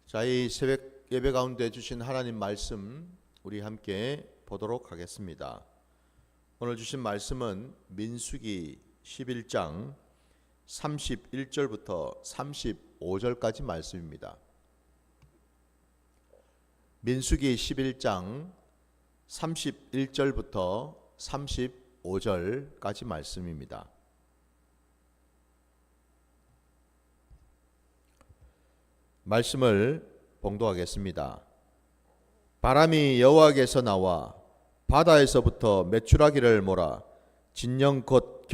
자, 이 새벽 예배 가운데 주신 하나님 말씀 우리 함께 보도록 하겠습니다. 오늘 주신 말씀은 민수기 11장 31절부터 35절까지 말씀입니다. 민수기 11장 31절부터 35절까지 말씀입니다. 말씀을 봉독하겠습니다. 바람이 여호와께서 나와 바다에서부터 메추라기를 몰아 진영 곁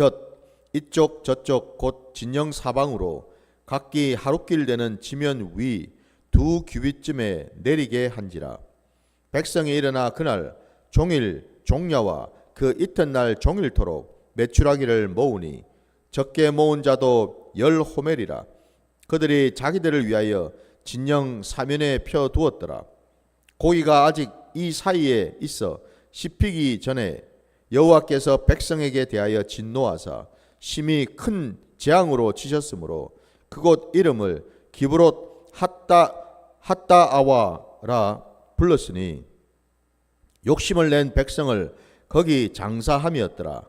이쪽 저쪽 곧 진영 사방으로 각기 하룻길 되는 지면 위 두 규빗쯤에 내리게 한지라. 백성이 일어나 그날 종일 종야와 그 이튿날 종일토록 메추라기를 모으니 적게 모은 자도 10호멜이라. 그들이 자기들을 위하여 진영 사면에 펴 두었더라. 고기가 아직 이 사이에 있어 씹히기 전에 여호와께서 백성에게 대하여 진노하사 심히 큰 재앙으로 치셨으므로 그곳 이름을 기브롯 핫다아와라 불렀으니 욕심을 낸 백성을 거기 장사함이었더라.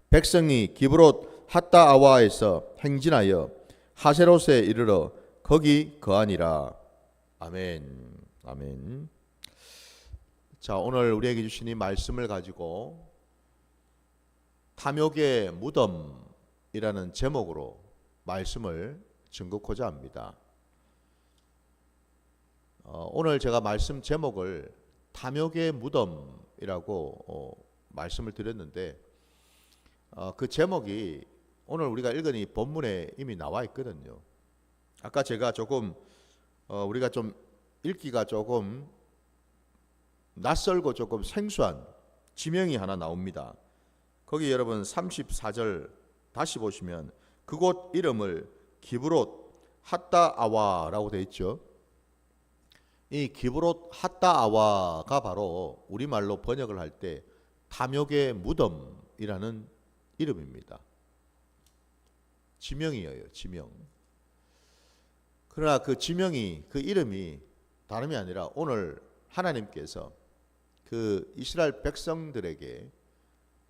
백성이 기브롯 핫다아와에서 행진하여 하세롯에 이르러 거기 거하니라. 아멘. 아멘. 자, 오늘 우리에게 주신 이 말씀을 가지고 탐욕의 무덤이라는 제목으로 말씀을 증거하고자 합니다. 오늘 제가 말씀 제목을 탐욕의 무덤이라고 말씀을 드렸는데 그 제목이 오늘 우리가 읽은 이 본문에 이미 나와 있거든요. 아까 제가 조금 우리가 좀 읽기가 조금 낯설고 조금 생소한 지명이 하나 나옵니다. 거기 여러분 34절 다시 보시면 그곳 이름을 기브롯 핫다아와라고 되어 있죠. 이 기브롯 핫다아와가 바로 우리말로 번역을 할 때 탐욕의 무덤이라는 이름입니다. 지명이에요, 지명. 그러나 그 지명이, 그 이름이 다름이 아니라 오늘 하나님께서 그 이스라엘 백성들에게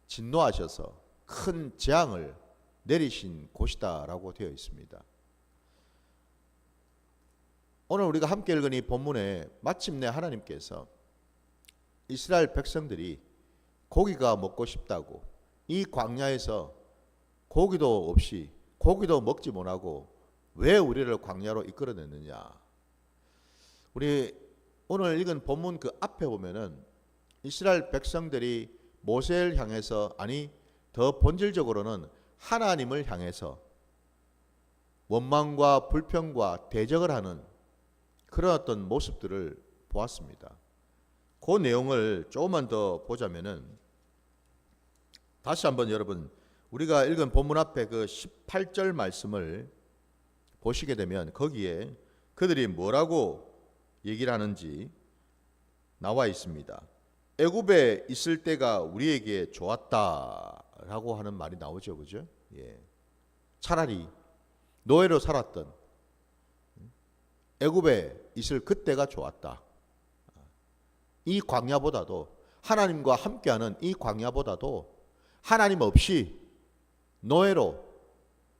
진노하셔서 큰 재앙을 내리신 곳이다라고 되어 있습니다. 오늘 우리가 함께 읽은 이 본문에 마침내 하나님께서 이스라엘 백성들이 고기가 먹고 싶다고 이 광야에서 고기도 없이 고기도 먹지 못하고 왜 우리를 광야로 이끌어냈느냐. 우리 오늘 읽은 본문 그 앞에 보면은 이스라엘 백성들이 모세를 향해서, 아니 더 본질적으로는 하나님을 향해서 원망과 불평과 대적을 하는 그런 어떤 모습들을 보았습니다. 그 내용을 조금만 더 보자면은 다시 한번 여러분 우리가 읽은 본문 앞에 그 18절 말씀을 보시게 되면 거기에 그들이 뭐라고 얘기를 하는지 나와 있습니다. 애굽에 있을 때가 우리에게 좋았다라고 하는 말이 나오죠, 그죠? 예. 차라리 노예로 살았던 애굽에 있을 그때가 좋았다. 이 광야보다도, 하나님과 함께하는 이 광야보다도 하나님 없이 노예로,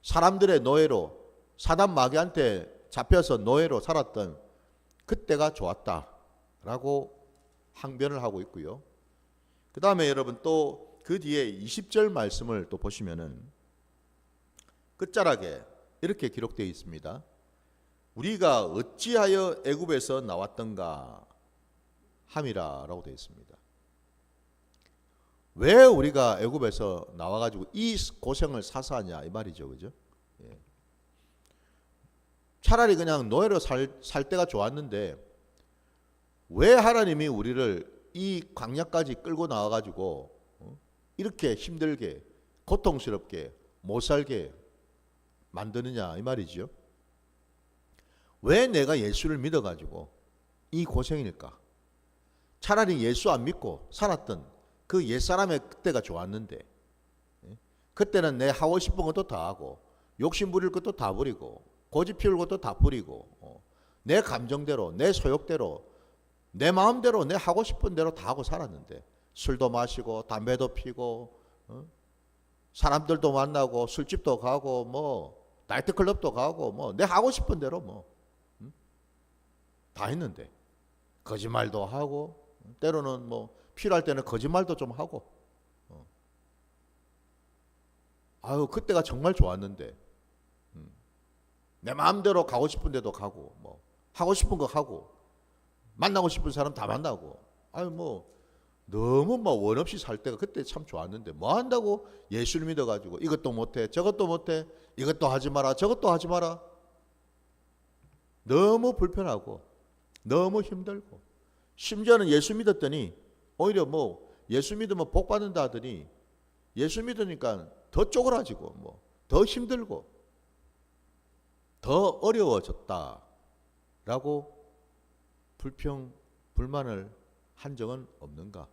사람들의 노예로, 사단 마귀한테 잡혀서 노예로 살았던 그때가 좋았다라고 항변을 하고 있고요. 그 다음에 여러분 또 그 뒤에 20절 말씀을 또 보시면은 끝자락에 이렇게 기록되어 있습니다. 우리가 어찌하여 애굽에서 나왔던가 함이라라고 되어 있습니다. 왜 우리가 애굽에서 나와가지고 이 고생을 사서 하냐 이 말이죠, 그죠? 예. 차라리 그냥 노예로 살 때가 좋았는데 왜 하나님이 우리를 이 광야까지 끌고 나와가지고 이렇게 힘들게 고통스럽게 못 살게 만드느냐 이 말이죠. 왜 내가 예수를 믿어가지고 이 고생일까? 차라리 예수 안 믿고 살았던 그 옛사람의 그때가 좋았는데 그때는 내 하고 싶은 것도 다 하고 욕심 부릴 것도 다 부리고 고집 피울 것도 다 부리고 내 감정대로, 내 소욕대로, 내 마음대로, 내 하고 싶은 대로 다 하고 살았는데, 술도 마시고 담배도 피고 사람들도 만나고 술집도 가고 뭐 나이트클럽도 가고 뭐 내 하고 싶은 대로 뭐 다 했는데, 거짓말도 하고 때로는 뭐 필요할 때는 거짓말도 좀 하고, 아유 그때가 정말 좋았는데, 내 마음대로 가고 싶은 데도 가고 뭐 하고 싶은 거 하고 만나고 싶은 사람 다 만나고, 아유 뭐 너무 뭐 원 없이 살 때가 그때 참 좋았는데, 뭐 한다고 예수를 믿어가지고 이것도 못해 저것도 못해, 이것도 하지 마라 저것도 하지 마라. 너무 불편하고 너무 힘들고, 심지어는 예수 믿었더니 오히려 뭐 예수 믿으면 복 받는다 하더니 예수 믿으니까 더 쪼그라지고 뭐 더 힘들고 더 어려워졌다라고 불평 불만을 한 적은 없는가?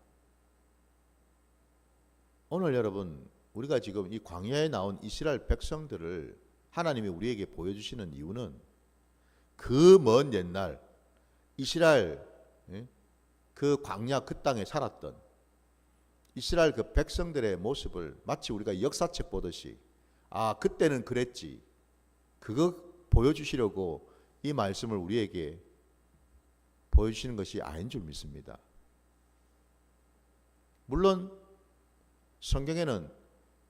오늘 여러분, 우리가 지금 이 광야에 나온 이스라엘 백성들을 하나님이 우리에게 보여주시는 이유는, 그 먼 옛날 이스라엘 그 광야 그 땅에 살았던 이스라엘 그 백성들의 모습을 마치 우리가 역사책 보듯이, 아 그때는 그랬지, 그거 보여주시려고 이 말씀을 우리에게 보여주시는 것이 아닌 줄 믿습니다. 물론 성경에는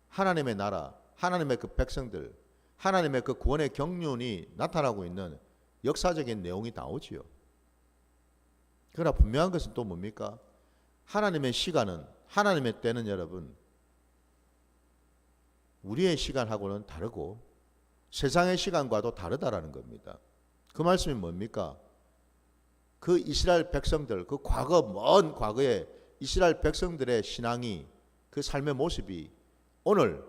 하나님의 나라, 하나님의 그 백성들, 하나님의 그 구원의 경륜이 나타나고 있는 역사적인 내용이 나오지요. 그러나 분명한 것은 또 뭡니까? 하나님의 시간은, 하나님의 때는 여러분 우리의 시간하고는 다르고 세상의 시간과도 다르다라는 겁니다. 그 말씀이 뭡니까? 그 이스라엘 백성들, 그 과거 먼 과거의 이스라엘 백성들의 신앙이, 그 삶의 모습이 오늘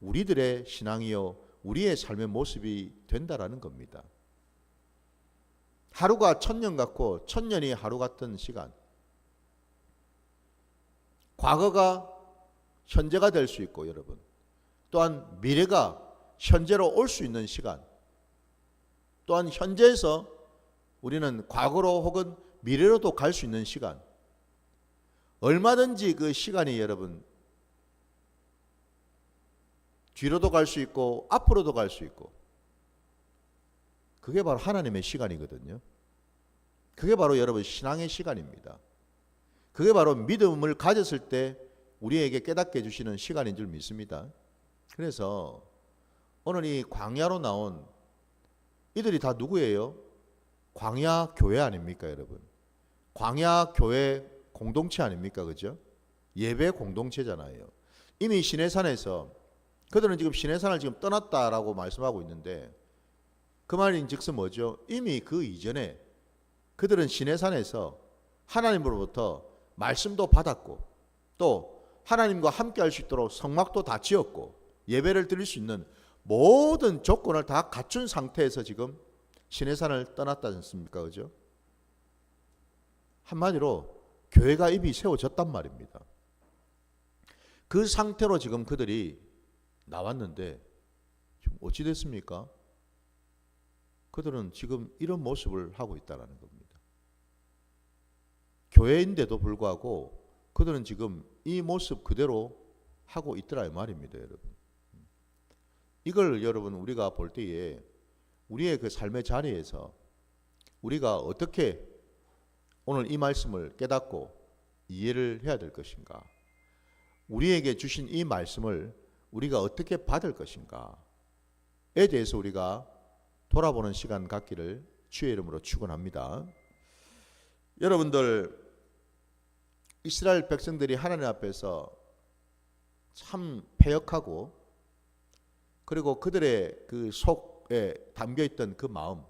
우리들의 신앙이요 우리의 삶의 모습이 된다라는 겁니다. 하루가 천년 같고 천년이 하루 같은 시간, 과거가 현재가 될 수 있고 여러분, 또한 미래가 현재로 올 수 있는 시간, 또한 현재에서 우리는 과거로 혹은 미래로도 갈 수 있는 시간, 얼마든지 그 시간이 여러분 뒤로도 갈 수 있고 앞으로도 갈 수 있고, 그게 바로 하나님의 시간이거든요. 그게 바로 여러분 신앙의 시간입니다. 그게 바로 믿음을 가졌을 때 우리에게 깨닫게 해주시는 시간인 줄 믿습니다. 그래서 오늘 이 광야로 나온 이들이 다 누구예요? 광야 교회 아닙니까 여러분? 광야 교회 공동체 아닙니까? 그죠? 예배 공동체잖아요. 이미 시내산에서 그들은 지금 시내산을 지금 떠났다라고 말씀하고 있는데, 그 말인즉슨 뭐죠? 이미 그 이전에 그들은 시내산에서 하나님으로부터 말씀도 받았고, 또 하나님과 함께 할 수 있도록 성막도 다 지었고, 예배를 드릴 수 있는 모든 조건을 다 갖춘 상태에서 지금 시내산을 떠났지 않습니까? 그죠? 한마디로 교회가 이미 세워졌단 말입니다. 그 상태로 지금 그들이 나왔는데 지금 어찌 됐습니까? 그들은 지금 이런 모습을 하고 있다는 겁니다. 교회인데도 불구하고 그들은 지금 이 모습 그대로 하고 있더라 이 말입니다, 여러분. 이걸 여러분 우리가 볼 때에 우리의 그 삶의 자리에서 우리가 어떻게 오늘 이 말씀을 깨닫고 이해를 해야 될 것인가? 우리에게 주신 이 말씀을 우리가 어떻게 받을 것인가에 대해서 우리가 돌아보는 시간 갖기를 주의 이름으로 축원합니다. 여러분들, 이스라엘 백성들이 하나님 앞에서 참 패역하고, 그리고 그들의 그 속에 담겨있던 그 마음,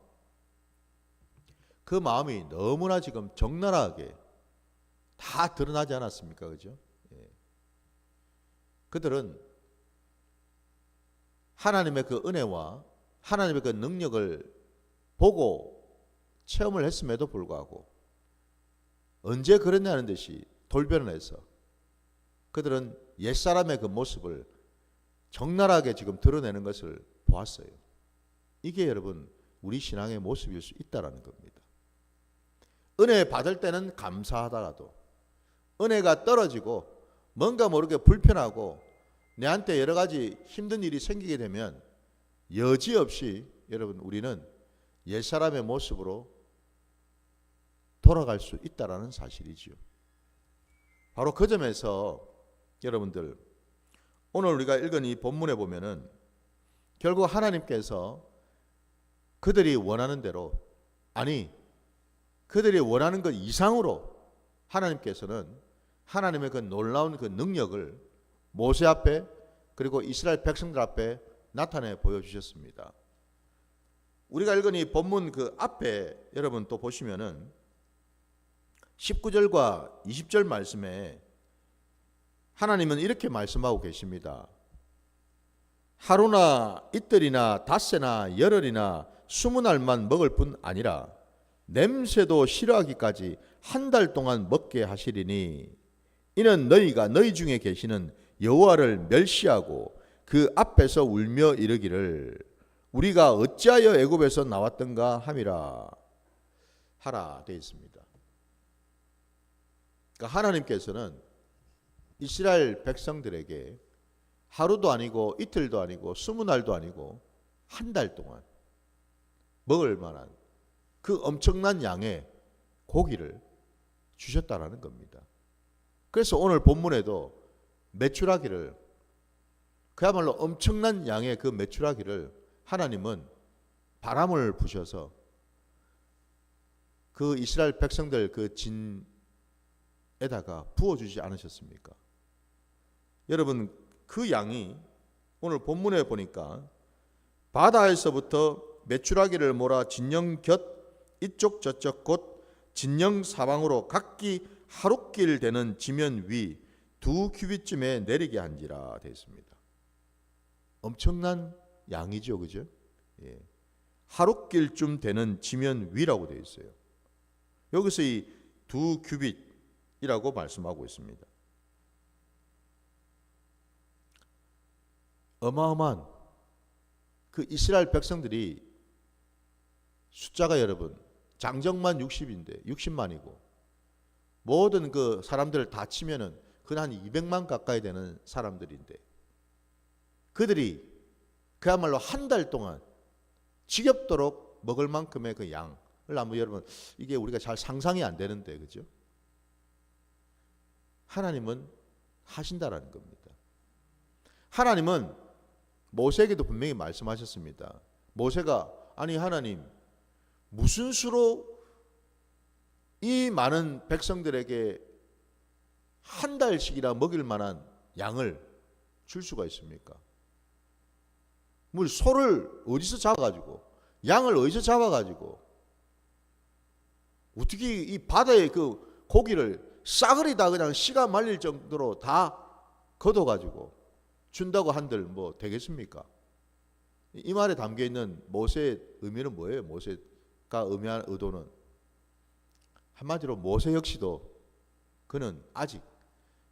그 마음이 너무나 지금 적나라하게 다 드러나지 않았습니까? 그죠? 예. 그들은 하나님의 그 은혜와 하나님의 그 능력을 보고 체험을 했음에도 불구하고 언제 그랬냐는 듯이 돌변을 해서 그들은 옛사람의 그 모습을 적나라하게 지금 드러내는 것을 보았어요. 이게 여러분 우리 신앙의 모습일 수 있다라는 겁니다. 은혜 받을 때는 감사하다가도 은혜가 떨어지고 뭔가 모르게 불편하고 내한테 여러 가지 힘든 일이 생기게 되면 여지없이 여러분 우리는 옛사람의 모습으로 돌아갈 수 있다라는 사실이지요. 바로 그 점에서 여러분들 오늘 우리가 읽은 이 본문에 보면은 결국 하나님께서 그들이 원하는 대로, 아니 그들이 원하는 것 이상으로 하나님께서는 하나님의 그 놀라운 그 능력을 모세 앞에 그리고 이스라엘 백성들 앞에 나타내 보여주셨습니다. 우리가 읽은 이 본문 그 앞에 여러분 또 보시면은 19절과 20절 말씀에 하나님은 이렇게 말씀하고 계십니다. 하루나 이틀이나 닷새나 열흘이나 20날만 먹을 뿐 아니라 냄새도 싫어하기까지 한 달 동안 먹게 하시리니 이는 너희가 너희 중에 계시는 여호와를 멸시하고 그 앞에서 울며 이르기를 우리가 어찌하여 애굽에서 나왔던가 함이라 하라 되어 있습니다. 그러니까 하나님께서는 이스라엘 백성들에게 하루도 아니고 이틀도 아니고 20날도 아니고 한 달 동안 먹을 만한 그 엄청난 양의 고기를 주셨다라는 겁니다. 그래서 오늘 본문에도 메추라기를, 그야말로 엄청난 양의 그 메추라기를 하나님은 바람을 부셔서 그 이스라엘 백성들 그 진에다가 부어주지 않으셨습니까? 여러분 그 양이 오늘 본문에 보니까 바다에서부터 메추라기를 몰아 진영 곁 이쪽 저쪽 곧 진영 사방으로 각기 하룻길 되는 지면 위 2규빗쯤에 내리게 한지라 되어 있습니다. 엄청난 양이죠, 그죠? 예. 하룻길쯤 되는 지면 위라고 되어 있어요. 여기서 이 2규빗이라고 말씀하고 있습니다. 어마어마한 그 이스라엘 백성들이 숫자가 여러분 장정만 60인데 60만이고 모든 그 사람들을 다 치면은 그건 한 200만 가까이 되는 사람들인데 그들이 그야말로 한 달 동안 지겹도록 먹을 만큼의 그 양을 한번 여러분 이게 우리가 잘 상상이 안 되는데 그죠? 하나님은 하신다라는 겁니다. 하나님은 모세에게도 분명히 말씀하셨습니다. 모세가 아니 하나님 무슨 수로 이 많은 백성들에게 한 달씩이나 먹일 만한 양을 줄 수가 있습니까? 물 소를 어디서 잡아가지고 양을 어디서 잡아가지고 어떻게 이 바다의 그 고기를 싸그리 다 그냥 씨가 말릴 정도로 다 걷어가지고 준다고 한들 뭐 되겠습니까? 이 말에 담겨 있는 모세의 의미는 뭐예요? 모세가 의미한 의도는 한마디로 모세 역시도 그는 아직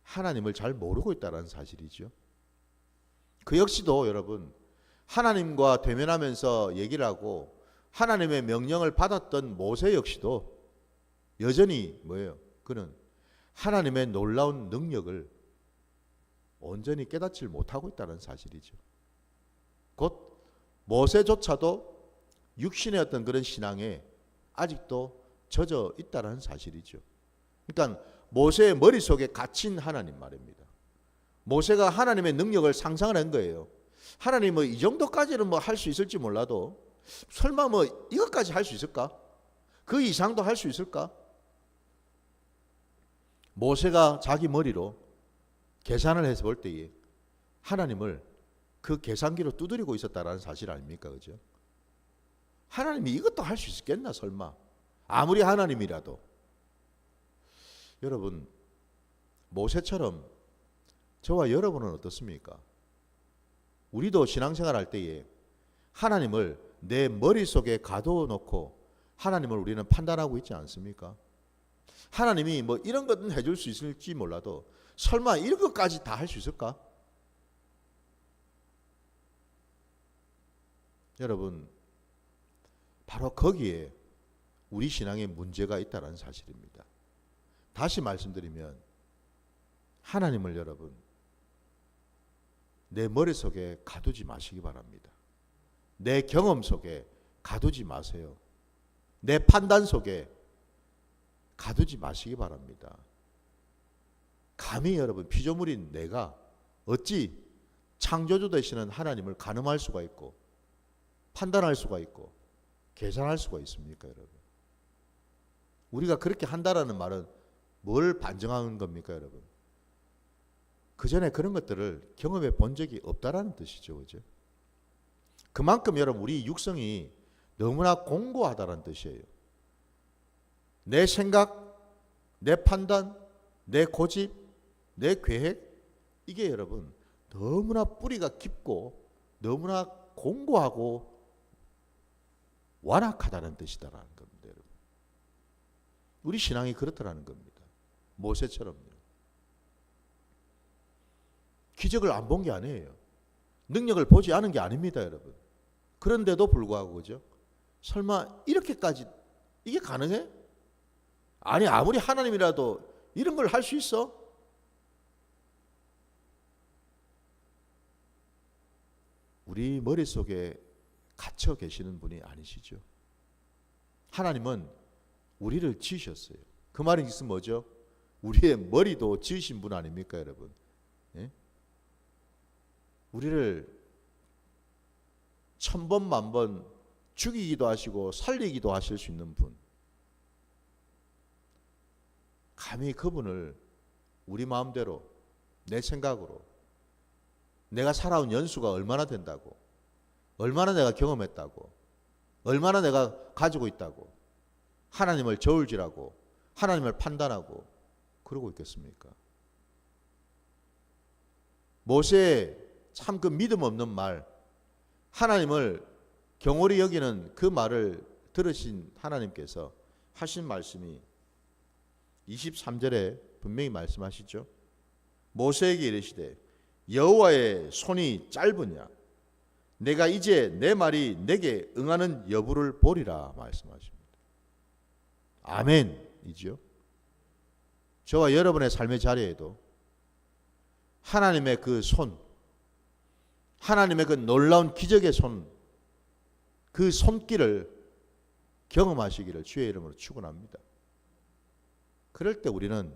하나님을 잘 모르고 있다는 사실이죠. 그 역시도 여러분 하나님과 대면하면서 얘기를 하고 하나님의 명령을 받았던 모세 역시도 여전히 뭐예요? 그는 하나님의 놀라운 능력을 온전히 깨닫지 못하고 있다는 사실이죠. 곧 모세조차도 육신의 어떤 그런 신앙에 아직도 젖어 있다는 사실이죠. 그러니까 모세의 머릿속에 갇힌 하나님 말입니다. 모세가 하나님의 능력을 상상을 한 거예요. 하나님 뭐 이 정도까지는 뭐 할 수 있을지 몰라도 설마 뭐 이것까지 할 수 있을까? 그 이상도 할 수 있을까? 모세가 자기 머리로 계산을 해서 볼 때에 하나님을 그 계산기로 두드리고 있었다라는 사실 아닙니까? 그죠? 하나님이 이것도 할 수 있겠나 설마? 아무리 하나님이라도. 여러분 모세처럼 저와 여러분은 어떻습니까? 우리도 신앙생활 할 때에 하나님을 내 머릿속에 가둬놓고 하나님을 우리는 판단하고 있지 않습니까? 하나님이 뭐 이런 것은 해줄 수 있을지 몰라도 설마 이런 것까지 다 할 수 있을까? 여러분 바로 거기에 우리 신앙에 문제가 있다는 사실입니다. 다시 말씀드리면 하나님을 여러분 내 머릿속에 가두지 마시기 바랍니다. 내 경험 속에 가두지 마세요. 내 판단 속에 가두지 마시기 바랍니다. 감히 여러분 피조물인 내가 어찌 창조주 되시는 하나님을 가늠할 수가 있고 판단할 수가 있고 계산할 수가 있습니까, 여러분? 우리가 그렇게 한다라는 말은 뭘 반증하는 겁니까, 여러분? 그 전에 그런 것들을 경험해 본 적이 없다라는 뜻이죠, 그죠? 그만큼 여러분 우리 육성이 너무나 공고하다는 뜻이에요. 내 생각, 내 판단, 내 고집, 내 계획, 이게 여러분 너무나 뿌리가 깊고 너무나 공고하고 완악하다는 뜻이다라는 겁니다, 여러분. 우리 신앙이 그렇다라는 겁니다. 모세처럼요. 기적을 안 본 게 아니에요. 능력을 보지 않은 게 아닙니다, 여러분. 그런데도 불구하고 그죠? 설마 이렇게까지 이게 가능해? 아니 아무리 하나님이라도 이런 걸 할 수 있어? 우리 머릿속에 갇혀 계시는 분이 아니시죠. 하나님은 우리를 지으셨어요. 그 말이 있으면 뭐죠? 우리의 머리도 지으신 분 아닙니까, 여러분? 예? 우리를 1000번 만번 죽이기도 하시고 살리기도 하실 수 있는 분. 감히 그분을 우리 마음대로 내 생각으로 내가 살아온 연수가 얼마나 된다고, 얼마나 내가 경험했다고, 얼마나 내가 가지고 있다고 하나님을 저울질하고 하나님을 판단하고 그러고 있겠습니까? 모세의 참 그 믿음 없는 말, 하나님을 경홀히 여기는 그 말을 들으신 하나님께서 하신 말씀이 23절에 분명히 말씀하시죠. 모세에게 이르시되 여호와의 손이 짧으냐 내가 이제 내 말이 내게 응하는 여부를 보리라 말씀하십니다. 아멘이죠. 저와 여러분의 삶의 자리에도 하나님의 그 손, 하나님의 그 놀라운 기적의 손, 그 손길을 경험하시기를 주의 이름으로 축원합니다. 그럴 때 우리는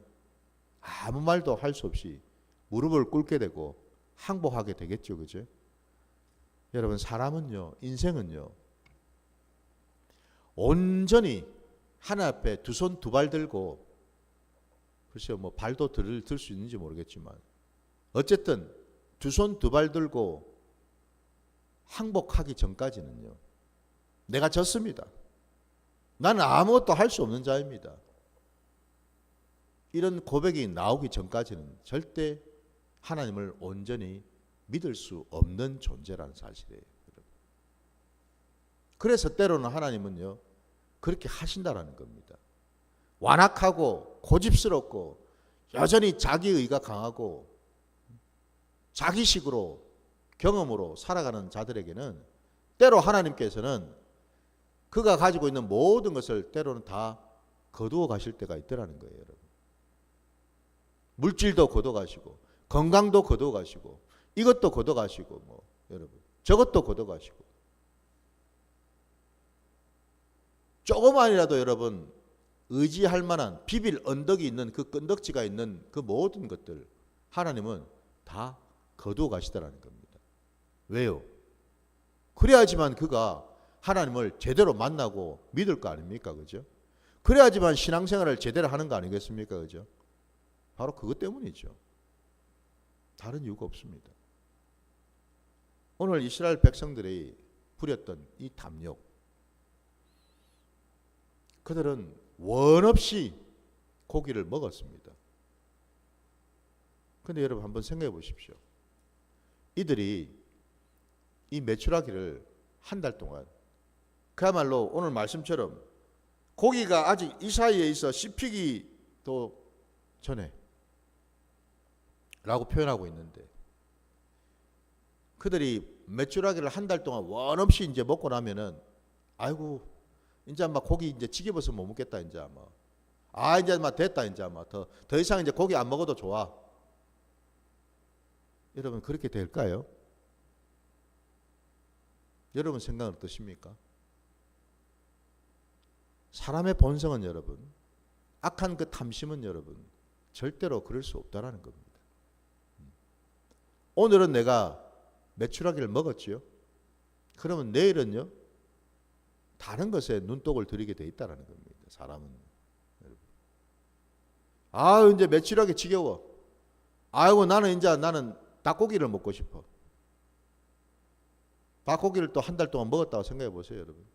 아무 말도 할 수 없이 무릎을 꿇게 되고 항복하게 되겠죠, 그죠? 여러분 사람은요, 인생은요, 온전히 하나님 앞에 두 손 두 발 들고, 글쎄요, 뭐 발도 들 수 있는지 모르겠지만 어쨌든 두 손 두 발 들고 항복하기 전까지는요, 내가 졌습니다. 나는 아무것도 할 수 없는 자입니다. 이런 고백이 나오기 전까지는 절대 하나님을 온전히 믿을 수 없는 존재라는 사실이에요. 그래서 때로는 하나님은요, 그렇게 하신다라는 겁니다. 완악하고 고집스럽고 여전히 자기의가 강하고 자기식으로 경험으로 살아가는 자들에게는 때로 하나님께서는 그가 가지고 있는 모든 것을 때로는 다 거두어 가실 때가 있더라는 거예요, 여러분. 물질도 거둬 가시고 건강도 거둬 가시고 이것도 거둬 가시고 뭐 여러분 저것도 거둬 가시고 조금만이라도 여러분 의지할 만한 비빌 언덕이 있는 그 끈덕지가 있는 그 모든 것들 하나님은 다 거두어 가시더라는 겁니다. 왜요? 그래야지만 그가 하나님을 제대로 만나고 믿을 거 아닙니까? 그죠? 그래야지만 신앙생활을 제대로 하는 거 아니겠습니까? 그죠? 바로 그것 때문이죠. 다른 이유가 없습니다. 오늘 이스라엘 백성들이 부렸던 이 담력, 그들은 원 없이 고기를 먹었습니다. 그런데 여러분 한번 생각해 보십시오. 이들이 이 메추라기를 한 달 동안 그야말로 오늘 말씀처럼 고기가 아직 이 사이에 있어 씹히기도 전에 라고 표현하고 있는데 그들이 메추라기를 한 달 동안 원 없이 이제 먹고 나면은 아이고 이제 막 고기 이제 지겨워서 못 먹겠다 이제 뭐. 이제 막 됐다 이제 뭐. 더 이상 이제 고기 안 먹어도 좋아. 여러분 그렇게 될까요? 여러분 생각은 어떠십니까? 사람의 본성은 여러분, 악한 그 탐심은 여러분 절대로 그럴 수 없다라는 겁니다. 오늘은 내가 메추라기를 먹었지요. 그러면 내일은요 다른 것에 눈독을 들이게 돼 있다라는 겁니다. 사람은. 이제 메추라기 지겨워. 아이고 나는 닭고기를 먹고 싶어. 닭고기를 또 한 달 동안 먹었다고 생각해 보세요, 여러분.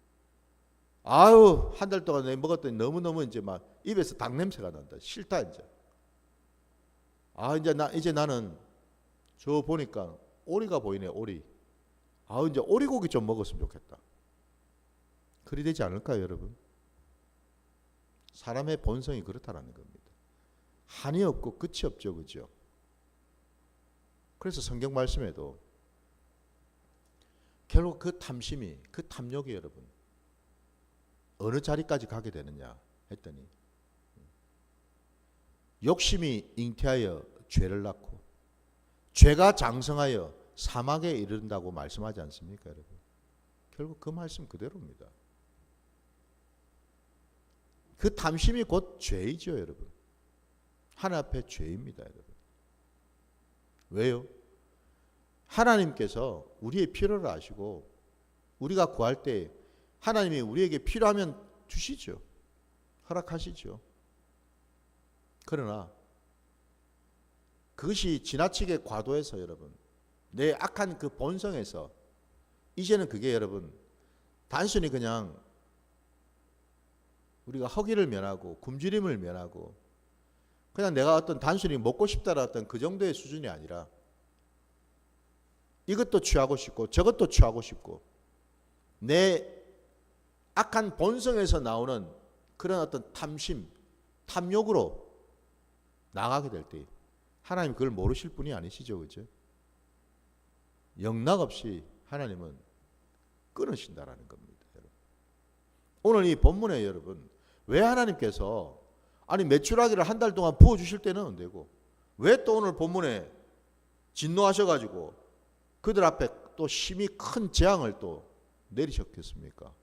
한 달 동안 내가 먹었더니 너무너무 이제 막 입에서 닭 냄새가 난다. 싫다 이제. 이제 나는 저 보니까 오리가 보이네, 오리. 이제 오리고기 좀 먹었으면 좋겠다. 그리 되지 않을까요, 여러분? 사람의 본성이 그렇다라는 겁니다. 한이 없고 끝이 없죠, 그죠? 그래서 성경 말씀에도 결국 그 탐심이, 그 탐욕이 여러분 어느 자리까지 가게 되느냐 했더니 욕심이 잉태하여 죄를 낳고 죄가 장성하여 사망에 이른다고 말씀하지 않습니까, 여러분? 결국 그 말씀 그대로입니다. 그 탐심이 곧 죄이죠, 여러분. 하나님 앞에 죄입니다, 여러분. 왜요? 하나님께서 우리의 필요를 아시고 우리가 구할 때 하나님이 우리에게 필요하면 주시죠. 허락하시죠. 그러나 그것이 지나치게 과도해서 여러분 내 악한 그 본성에서 이제는 그게 여러분 단순히 그냥 우리가 허기를 면하고 굶주림을 면하고 그냥 내가 어떤 단순히 먹고 싶다라 어떤 그 정도의 수준이 아니라 이것도 취하고 싶고 저것도 취하고 싶고 내 악한 본성에서 나오는 그런 어떤 탐심, 탐욕으로 나가게 될 때 하나님 그걸 모르실 분이 아니시죠, 그죠? 영락없이 하나님은 끊으신다라는 겁니다, 여러분. 오늘 이 본문에 여러분 왜 하나님께서 메추라기를 한 달 동안 부어 주실 때는 안 되고 왜 또 오늘 본문에 진노하셔가지고 그들 앞에 또 심히 큰 재앙을 또 내리셨겠습니까?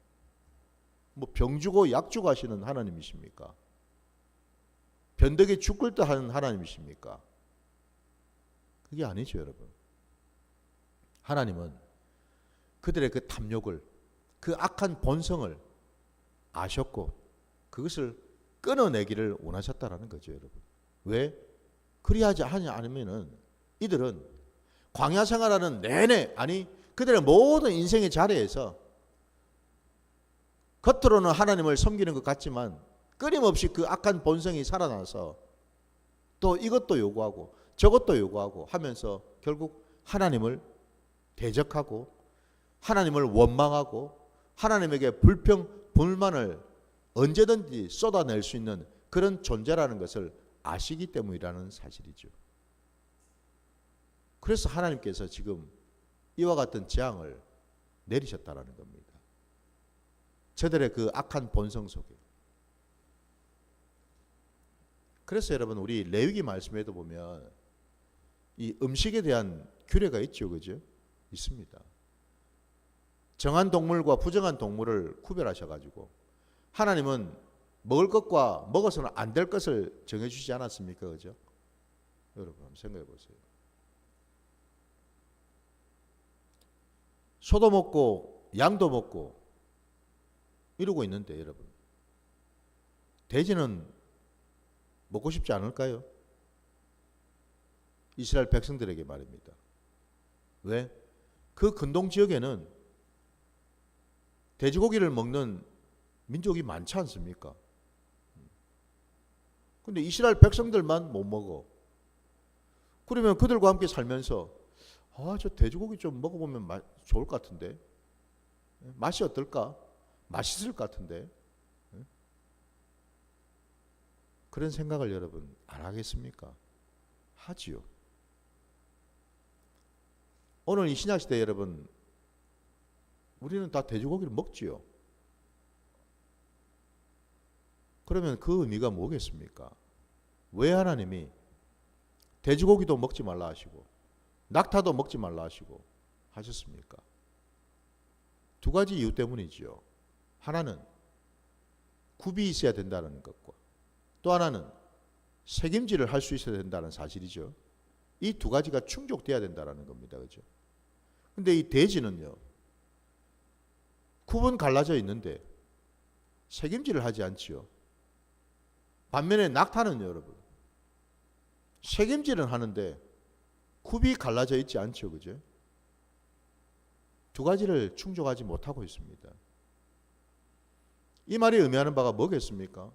뭐 병 주고 약 주고 하시는 하나님이십니까? 변덕이 죽을 듯 하는 하나님이십니까? 그게 아니죠, 여러분. 하나님은 그들의 그 탐욕을, 그 악한 본성을 아셨고 그것을 끊어내기를 원하셨다라는 거죠, 여러분. 왜? 그리하지 않으면은 이들은 광야 생활하는 내내 그들의 모든 인생의 자리에서 겉으로는 하나님을 섬기는 것 같지만 끊임없이 그 악한 본성이 살아나서 또 이것도 요구하고 저것도 요구하고 하면서 결국 하나님을 대적하고 하나님을 원망하고 하나님에게 불만을 언제든지 쏟아낼 수 있는 그런 존재라는 것을 아시기 때문이라는 사실이죠. 그래서 하나님께서 지금 이와 같은 재앙을 내리셨다라는 겁니다. 저들의 그 악한 본성 속에. 그래서 여러분 우리 레위기 말씀에도 보면 이 음식에 대한 규례가 있죠, 그죠? 있습니다. 정한 동물과 부정한 동물을 구별하셔가지고 하나님은 먹을 것과 먹어서는 안 될 것을 정해주지 않았습니까, 그죠? 여러분 한번 생각해 보세요. 소도 먹고 양도 먹고 이러고 있는데 여러분 돼지는 먹고 싶지 않을까요? 이스라엘 백성들에게 말입니다. 왜? 그 근동 지역에는 돼지고기를 먹는 민족이 많지 않습니까? 근데 이스라엘 백성들만 못 먹어. 그러면 그들과 함께 살면서 저 돼지고기 좀 먹어보면 좋을 것 같은데 맛이 어떨까? 맛있을 것 같은데 그런 생각을 여러분 안 하겠습니까? 하지요. 오늘 이 신약시대 여러분 우리는 다 돼지고기를 먹지요. 그러면 그 의미가 뭐겠습니까? 왜 하나님이 돼지고기도 먹지 말라 하시고 낙타도 먹지 말라 하시고 하셨습니까? 두 가지 이유 때문이지요. 하나는 굽이 있어야 된다는 것과 또 하나는 책임질을 할 수 있어야 된다는 사실이죠. 이 두 가지가 충족돼야 된다는 겁니다. 그죠? 근데 이 돼지는요, 굽은 갈라져 있는데 책임질을 하지 않지요. 반면에 낙타는요, 여러분, 책임질은 하는데 굽이 갈라져 있지 않죠. 그죠? 두 가지를 충족하지 못하고 있습니다. 이 말이 의미하는 바가 뭐겠습니까?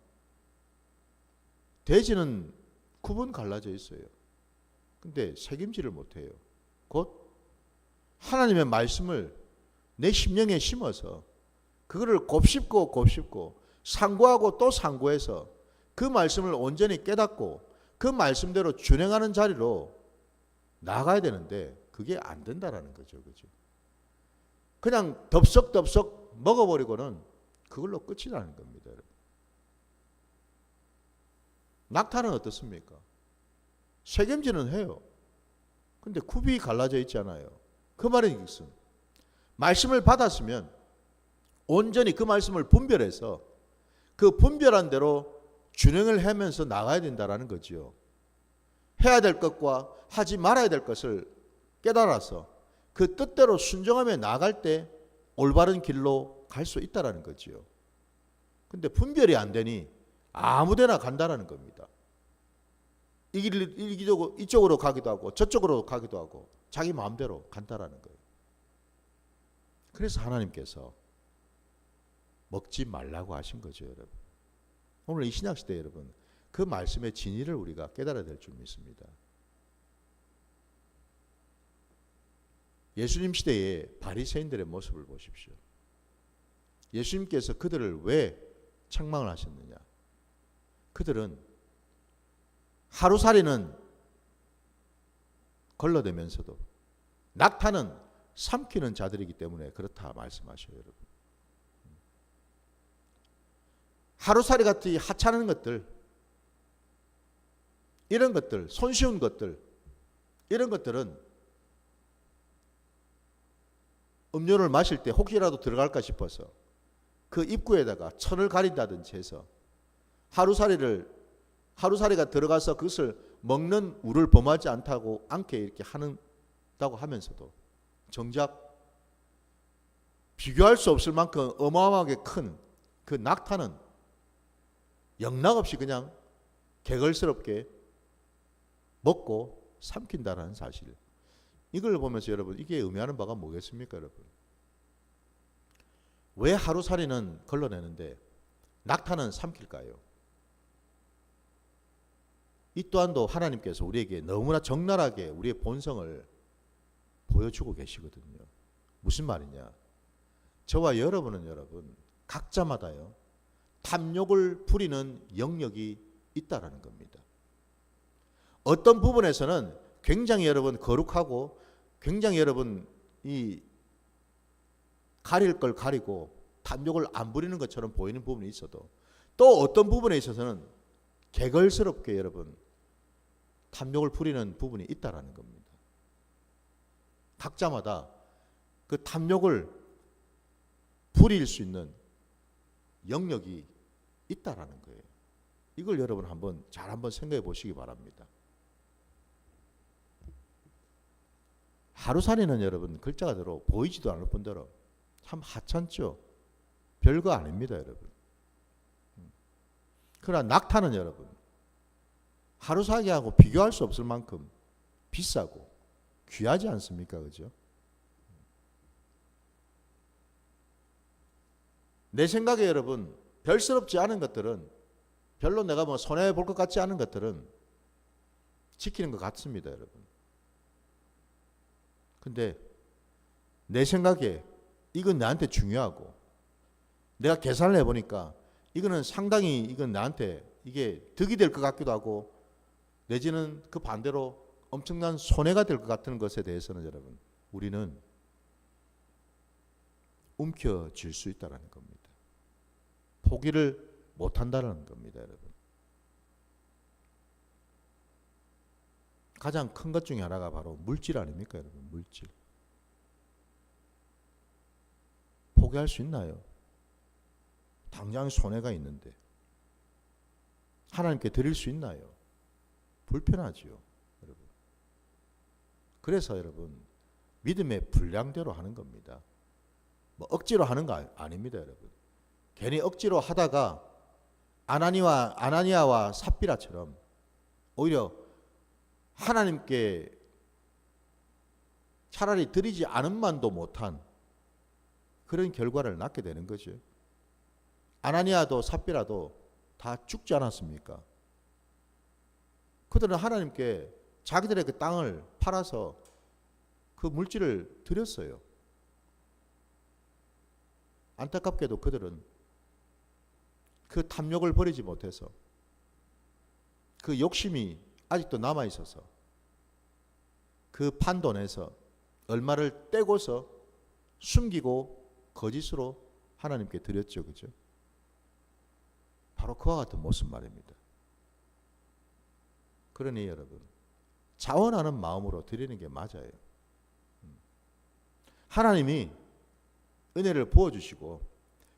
돼지는 굽은 갈라져 있어요. 근데 책임질을 못해요. 곧 하나님의 말씀을 내 심령에 심어서 그거를 곱씹고 곱씹고 상고하고 또 상고해서 그 말씀을 온전히 깨닫고 그 말씀대로 준행하는 자리로 나아가야 되는데 그게 안 된다라는 거죠. 그죠? 그냥 덥석덥석 먹어버리고는 그걸로 끝이라는 겁니다. 낙타는 어떻습니까? 책임지는 해요. 근데 굽이 갈라져 있잖아요. 그 말은 무슨? 말씀을 받았으면 온전히 그 말씀을 분별해서 그 분별한 대로 준행을 하면서 나가야 된다는 거지요. 해야 될 것과 하지 말아야 될 것을 깨달아서 그 뜻대로 순종하며 나갈 때 올바른 길로 갈 수 있다는 거지요. 근데 분별이 안 되니 아무데나 간다는 겁니다. 이쪽으로 가기도 하고 저쪽으로 가기도 하고 자기 마음대로 간다는 거예요. 그래서 하나님께서 먹지 말라고 하신 거죠, 여러분. 오늘 이 신약시대 여러분, 그 말씀의 진리를 우리가 깨달아야 될 줄 믿습니다. 예수님 시대의 바리새인들의 모습을 보십시오. 예수님께서 그들을 왜 책망을 하셨느냐? 그들은 하루살이는 걸러대면서도 낙타는 삼키는 자들이기 때문에 그렇다 말씀하셔요, 여러분. 하루살이 같이 하찮은 것들, 이런 것들, 손쉬운 것들, 이런 것들은 음료를 마실 때 혹시라도 들어갈까 싶어서 그 입구에다가 천을 가린다든지 해서 하루살이가 들어가서 그것을 먹는 우를 범하지 않게 이렇게 한다고 하면서도 정작 비교할 수 없을 만큼 어마어마하게 큰 그 낙타는 영락없이 그냥 개걸스럽게 먹고 삼킨다는 사실. 이걸 보면서 여러분, 이게 의미하는 바가 뭐겠습니까, 여러분? 왜 하루살이는 걸러내는데 낙타는 삼킬까요? 이 또한도 하나님께서 우리에게 너무나 적나라하게 우리의 본성을 보여주고 계시거든요. 무슨 말이냐? 저와 여러분은 여러분 각자마다요 탐욕을 부리는 영역이 있다라는 겁니다. 어떤 부분에서는 굉장히 여러분 거룩하고 굉장히 여러분 이 가릴 걸 가리고 탐욕을 안 부리는 것처럼 보이는 부분이 있어도 또 어떤 부분에 있어서는 개걸스럽게 여러분 탐욕을 부리는 부분이 있다라는 겁니다. 각자마다 그 탐욕을 부릴 수 있는 영역이 있다라는 거예요. 이걸 여러분 한번 생각해 보시기 바랍니다. 하루살이는 여러분 글자가대로 보이지도 않을 뿐더러 참 하찮죠. 별거 아닙니다, 여러분. 그러나 낙타는 여러분 하루살이하고 비교할 수 없을 만큼 비싸고 귀하지 않습니까? 그죠? 내 생각에 여러분 별스럽지 않은 것들은 별로 내가 뭐 손해볼 것 같지 않은 것들은 지키는 것 같습니다, 여러분. 근데 내 생각에 이건 나한테 중요하고 내가 계산을 해보니까 이거는 상당히 이건 나한테 이게 득이 될 것 같기도 하고 내지는 그 반대로 엄청난 손해가 될 것 같은 것에 대해서는 여러분 우리는 움켜쥘 수 있다는 겁니다. 포기를 못한다는 겁니다, 여러분. 가장 큰 것 중에 하나가 바로 물질 아닙니까, 여러분? 물질. 포기할 수 있나요? 당장 손해가 있는데. 하나님께 드릴 수 있나요? 불편하지요, 여러분. 그래서 여러분, 믿음의 분량대로 하는 겁니다. 뭐 억지로 하는 거 아닙니다, 여러분. 괜히 억지로 하다가 아나니아와 삽비라처럼 오히려 하나님께 차라리 드리지 않은 만도 못한 그런 결과를 낳게 되는 거죠. 아나니아도 삽비라도 다 죽지 않았습니까? 그들은 하나님께 자기들의 그 땅을 팔아서 그 물질을 드렸어요. 안타깝게도 그들은 그 탐욕을 버리지 못해서 그 욕심이 아직도 남아 있어서 그 판돈에서 얼마를 떼고서 숨기고 거짓으로 하나님께 드렸죠. 그죠? 바로 그와 같은 모습 말입니다. 그러니 여러분, 자원하는 마음으로 드리는 게 맞아요. 하나님이 은혜를 부어주시고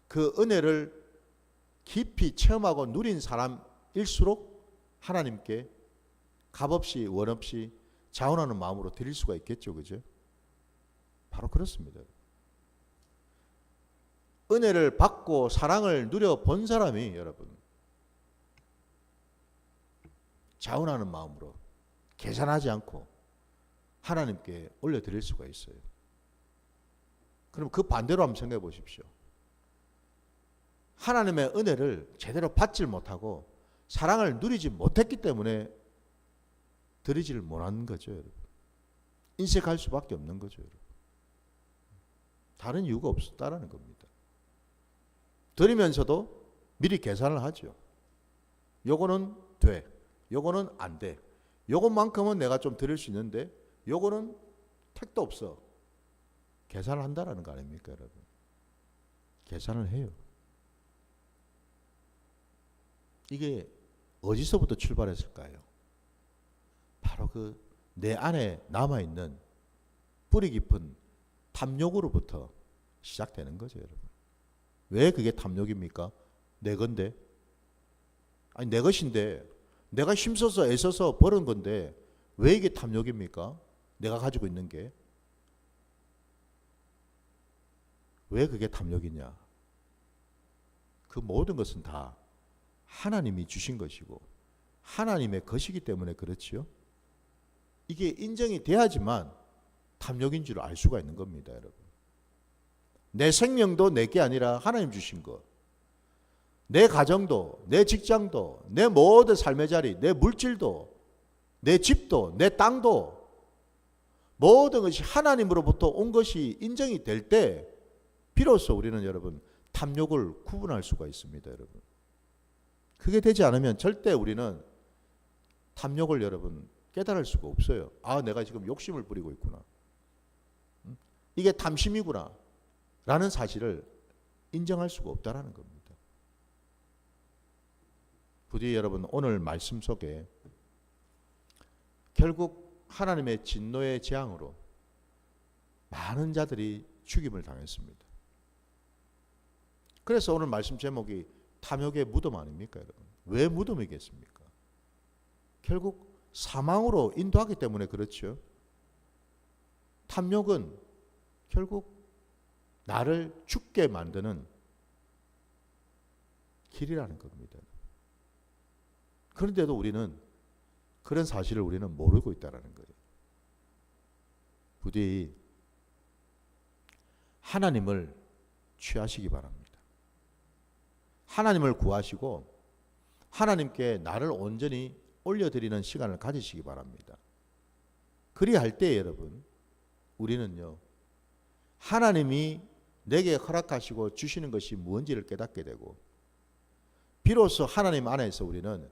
그 은혜를 깊이 체험하고 누린 사람일수록 하나님께 값없이 원없이 자원하는 마음으로 드릴 수가 있겠죠. 그죠? 바로 그렇습니다. 은혜를 받고 사랑을 누려본 사람이 여러분 자원하는 마음으로 계산하지 않고 하나님께 올려드릴 수가 있어요. 그럼 그 반대로 한번 생각해 보십시오. 하나님의 은혜를 제대로 받질 못하고 사랑을 누리지 못했기 때문에 드리지를 못하는 거죠, 여러분. 인색할 수밖에 없는 거죠, 여러분. 다른 이유가 없다라는 겁니다. 드리면서도 미리 계산을 하죠. 요거는 돼. 요거는 안 돼. 요것만큼은 내가 좀 드릴 수 있는데 요거는 택도 없어. 계산을 한다라는 거 아닙니까, 여러분? 계산을 해요. 이게 어디서부터 출발했을까요? 바로 그 내 안에 남아있는 뿌리 깊은 탐욕으로부터 시작되는 거죠, 여러분. 왜 그게 탐욕입니까? 내 건데. 아니, 내 것인데 내가 힘써서 애써서 버는 건데 왜 이게 탐욕입니까? 내가 가지고 있는 게. 왜 그게 탐욕이냐? 그 모든 것은 다 하나님이 주신 것이고 하나님의 것이기 때문에 그렇지요. 이게 인정이 돼야지만 탐욕인 줄 알 수가 있는 겁니다, 여러분. 내 생명도 내게 아니라 하나님 주신 것. 내 가정도, 내 직장도, 내 모든 삶의 자리, 내 물질도, 내 집도, 내 땅도 모든 것이 하나님으로부터 온 것이 인정이 될 때 비로소 우리는 여러분 탐욕을 구분할 수가 있습니다, 여러분. 그게 되지 않으면 절대 우리는 탐욕을 여러분 깨달을 수가 없어요. 아, 내가 지금 욕심을 부리고 있구나. 이게 탐심이구나. 라는 사실을 인정할 수가 없다라는 겁니다. 부디 여러분 오늘 말씀 속에 결국 하나님의 진노의 재앙으로 많은 자들이 죽임을 당했습니다. 그래서 오늘 말씀 제목이 탐욕의 무덤 아닙니까, 여러분? 왜 무덤이겠습니까? 결국 사망으로 인도하기 때문에 그렇죠. 탐욕은 결국 나를 죽게 만드는 길이라는 겁니다. 그런데도 우리는 그런 사실을 우리는 모르고 있다는 거예요. 부디 하나님을 취하시기 바랍니다. 하나님을 구하시고 하나님께 나를 온전히 올려드리는 시간을 가지시기 바랍니다. 그리할 때 여러분 우리는요 하나님이 내게 허락하시고 주시는 것이 무엇인지를 깨닫게 되고 비로소 하나님 안에서 우리는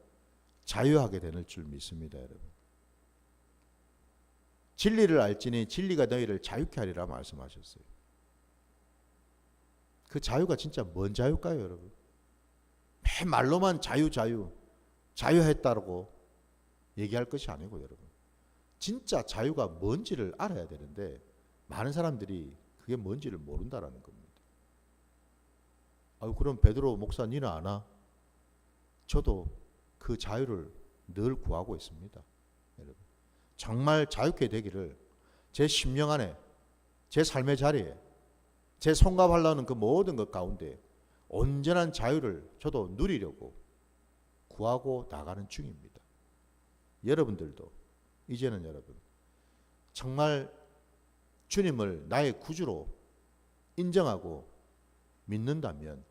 자유하게 되는 줄 믿습니다, 여러분. 진리를 알지니 진리가 너희를 자유케 하리라 말씀하셨어요. 그 자유가 진짜 뭔 자유일까요, 여러분? 매 말로만 자유했다고 얘기할 것이 아니고 여러분. 진짜 자유가 뭔지를 알아야 되는데 많은 사람들이 그게 뭔지를 모른다라는 겁니다. 그럼 베드로 목사 니는 아나? 저도 그 자유를 늘 구하고 있습니다. 여러분. 정말 자유케 되기를 제 심령 안에, 제 삶의 자리에, 제 성갑하려는 그 모든 것 가운데 온전한 자유를 저도 누리려고 구하고 나가는 중입니다. 여러분들도 이제는 여러분 정말 주님을 나의 구주로 인정하고 믿는다면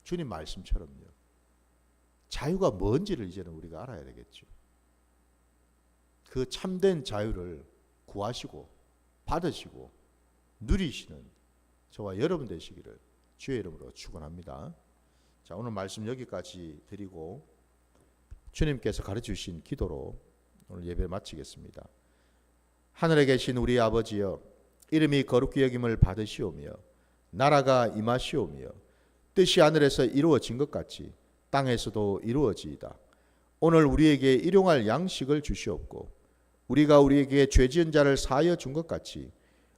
주님 말씀처럼요. 자유가 뭔지를 이제는 우리가 알아야 되겠죠. 그 참된 자유를 구하시고 받으시고 누리시는 저와 여러분 되시기를 주의 이름으로 축원합니다. 자, 오늘 말씀 여기까지 드리고 주님께서 가르쳐 주신 기도로 오늘 예배를 마치겠습니다. 하늘에 계신 우리 아버지여, 이름이 거룩히 여김을 받으시오며 나라가 임하시오며 뜻이 하늘에서 이루어진 것 같이 땅에서도 이루어지이다. 오늘 우리에게 일용할 양식을 주시옵고 우리가 우리에게 죄 지은 자를 사하여 준 것 같이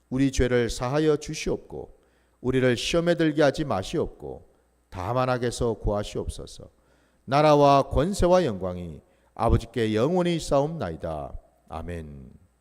우리 죄를 사하여 주시옵고 우리를 시험에 들게 하지 마시옵고 다만 악에서 구하시옵소서. 나라와 권세와 영광이 아버지께 영원히 있사옵나이다. 아멘.